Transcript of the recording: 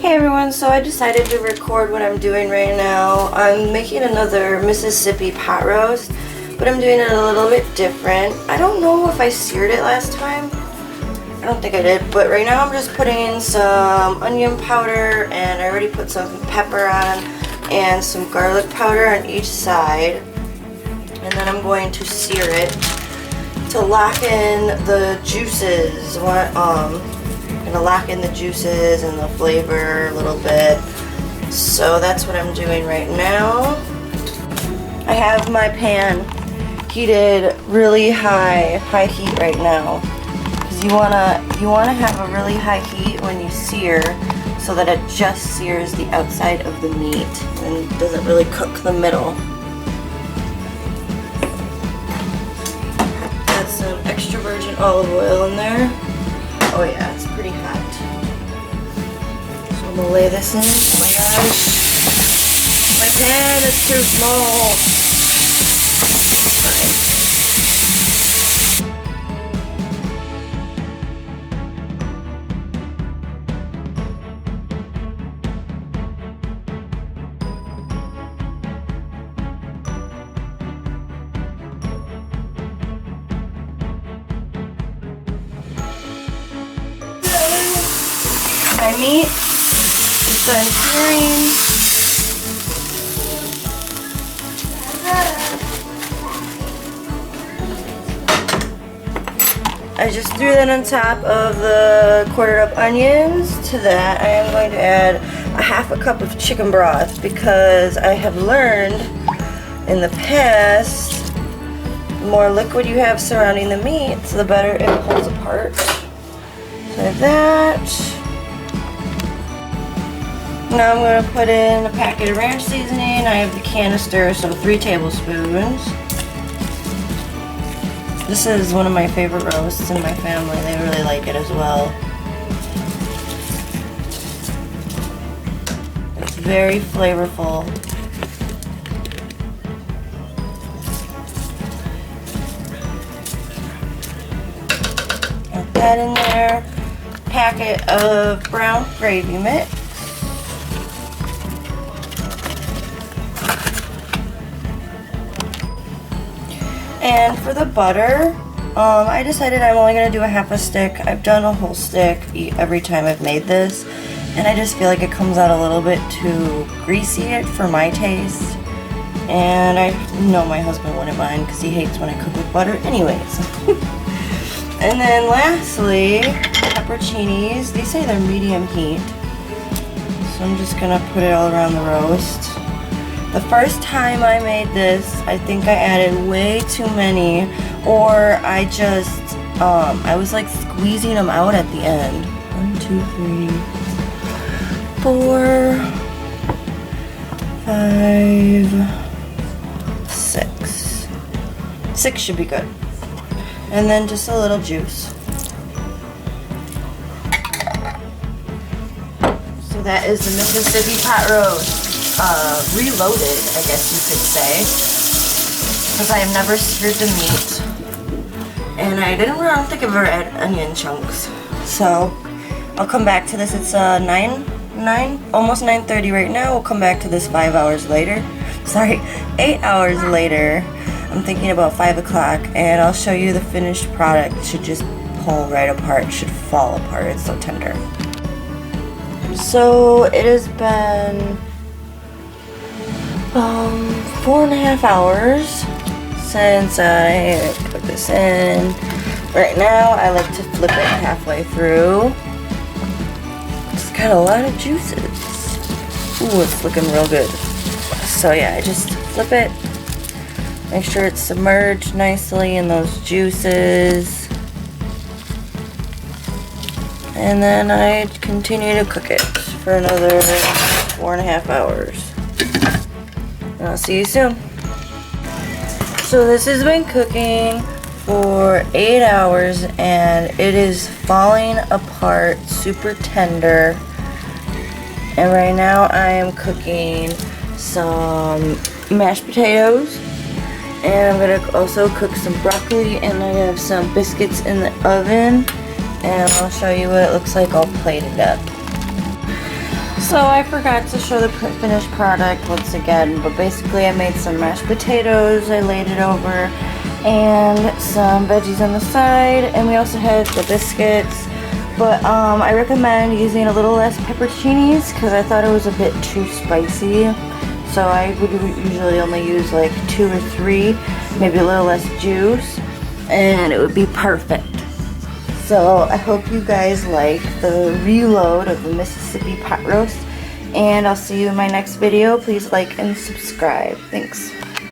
Hey everyone, so I decided to record what I'm doing right now. I'm making another Mississippi pot roast, but I'm doing it a little bit different. I don't know if I seared it last time. I don't think I did, but right now I'm just putting some onion powder, and I already put some pepper on and some garlic powder on each side. And then I'm going to sear it to lock in the juices. I'm gonna lock in the juices and the flavor a little bit. So that's what I'm doing right now. I have my pan heated really high heat right now, because you wanna have a really high heat when you sear, so that it just sears the outside of the meat and doesn't really cook the middle. Got some extra virgin olive oil in there. Oh yeah, it's pretty hot. So I'm gonna lay this in. Oh my gosh. My pan is too small. It's fine. My meat is done searing. I just threw that on top of the quartered up onions. To that I am going to add a half a cup of chicken broth, because I have learned in the past, the more liquid you have surrounding the meat, the better it pulls apart. So like that. Now I'm going to put in a packet of ranch seasoning. I have the canister, so 3 tablespoons. This is one of my favorite roasts in my family. They really like it as well. It's very flavorful. Got that in there. Packet of brown gravy mix. And for the butter, I decided I'm only going to do a half a stick. I've done a whole stick every time I've made this, and I just feel like it comes out a little bit too greasy for my taste. And I know my husband wouldn't mind, because he hates when I cook with butter anyways. And then lastly, pepperoncinis. They say they're medium heat, so I'm just going to put it all around the roast. The first time I made this, I think I added way too many, or I just, I was like squeezing them out at the end. 1, 2, 3, 4, 5, 6. 6 should be good. And then just a little juice. So that is the Mississippi pot roast. Reloaded, I guess you could say, because I have never seared the meat, and I don't think I've ever added onion chunks. So I'll come back to this. It's almost 9:30 right now. We'll come back to this 5 hours later. Sorry, 8 hours later. I'm thinking about 5 o'clock, and I'll show you the finished product. It should just pull right apart. It should fall apart. It's so tender. So it has been 4.5 hours since I put this in. Right now I like to flip it halfway through. It's got a lot of juices. Ooh, it's looking real good. So yeah, I just flip it, make sure it's submerged nicely in those juices, and then I continue to cook it for another 4.5 hours. And I'll see you soon. So this has been cooking for 8 hours, and it is falling apart, super tender. And right now I am cooking some mashed potatoes, and I'm gonna also cook some broccoli, and I have some biscuits in the oven, and I'll show you what it looks like all plated up. So I forgot to show the finished product once again, but basically I made some mashed potatoes, I laid it over, and some veggies on the side, and we also had the biscuits. But I recommend using a little less pepperoncinis because I thought it was a bit too spicy. So I would usually only use like 2 or 3, maybe a little less juice, and it would be perfect. So I hope you guys like the reload of the Mississippi pot roast, and I'll see you in my next video. Please like and subscribe. Thanks.